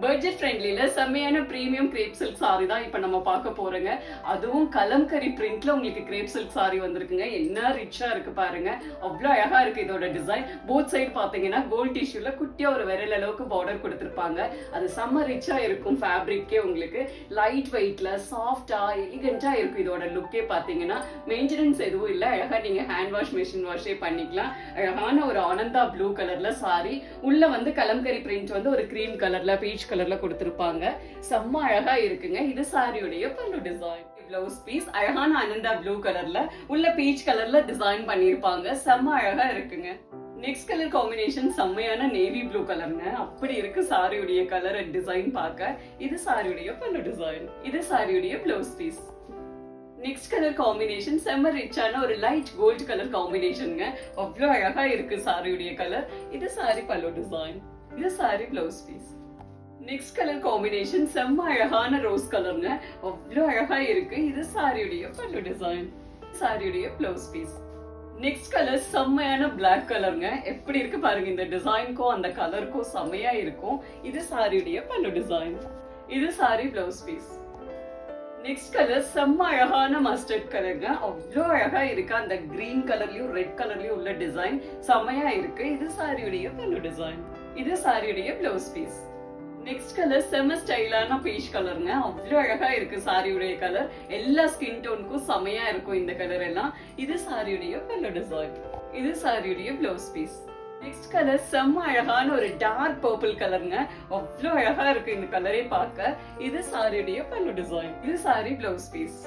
Budget ஃப்ரெண்ட்லில செம்மையான premium grape silk sorry தான் இப்ப நம்ம பார்க்க போறோங்க. அதுவும் கலம்கரி பிரிண்ட்ல உங்களுக்கு கிரேப் சில்க் சாரி வந்திருக்குங்க. என்ன ரிச்சா இருக்கு பாருங்க. அவ்வளவு அழகா இருக்கு இதோட டிசைன். போத் சைடு பாத்தீங்கன்னா கோல்ட் டிஷ்யூல குட்டியா ஒரு விரல் அளவுக்கு பார்டர் கொடுத்திருப்பாங்க. அது செம்ம ரிச்சா இருக்கும். ஃபேப்ரிக்கே உங்களுக்கு லைட் வெயிட்ல சாஃப்டா எலிகண்டா இருக்கும். இதோட லுக்கே பாத்தீங்கன்னா மெயின்டெனன்ஸ் எதுவும் இல்ல. அழகா நீங்க ஹேண்ட் வாஷ் மிஷின் வாஷே பண்ணிக்கலாம். அழகான ஒரு ஆனந்தா ப்ளூ கலர்ல சாரி. உள்ள வந்து கலம்கரி பிரிண்ட் வந்து ஒரு கிரீம் கலர்ல பீச் கலர்ல கொடுத்திருப்பாங்க. செம்ம அழகா இருக்குங்க. இது சாரியுடைய பல்லு டிசைன். பிளவுஸ் பீஸ் அழகான ஆனந்தா ப்ளூ கலர்ல உள்ள பீச் கலர்ல டிசைன் பண்ணிருப்பாங்க. செம்ம அழகா இருக்குங்க. நெக்ஸ்ட் கலர் காம்பினேஷன் செம்மையான நேவி ப்ளூ கலர்ங்க. அப்படி இருக்கு சாரியுடைய கலர் அண்ட் டிசைன் பார்க்க. இது சாரியுடைய பல்லு டிசைன். இது சாரியுடைய blouse piece. Next colour combination செம்ம ரிச்சான ஒரு லைட் கோல்ட் கலர் காம்பினேஷனுங்க. அவ்வளோ அழகா இருக்கு சாரியுடைய கலர். இது சாரி பல்லு டிசைன். இது sari blouse piece. Next colour combination செம்ம அழகான ரோஸ் கலருங்க. அவ்வளோ அழகா இருக்கு. இது சாரியுடைய பல்லு டிசைன். சாரியுடைய பிளவுஸ் பீஸ். நெக்ஸ்ட் கலர் செம்மையான பிளாக் கலருங்க. எப்படி இருக்கு பாருங்க. இந்த டிசைனுக்கும் அந்த கலருக்கும் செம்மையா இருக்கும். இது சாரியுடைய பல்லு டிசைன். இது sari blouse piece. Next colour செம்ம அழகான மஸ்டர்ட் கலருங்க. அவ்வளோ அழகா இருக்கு. அந்த கிரீன் கலர்லயும் ரெட் கலர்லயும் உள்ள டிசைன் செம்மையா இருக்கு. இது சாரியுடைய பல்லு டிசைன். இது சாரியுடைய பிளவுஸ் பீஸ். நெக்ஸ்ட் கலர் செம்ம ஸ்டைலான பீச் கலருங்க. அவ்வளோ அழகா இருக்கு சாரியுடைய கலர். எல்லா ஸ்கின் டோனுக்கும் செம்மையா இருக்கும் இந்த கலர் எல்லாம். இது சாரியுடைய பல்லு டிசைன். இது சாரியுடைய பிளவுஸ் பீஸ். நெக்ஸ்ட் கலர் செம்ம அழகான ஒரு டார்க் பர்பிள் கலருங்க. அவ்வளோ அழகா இருக்கு இந்த கலரே பார்க்க. இது சாரியுடைய பல்லு டிசைன். இது சாரி பிளவுஸ் பீஸ்.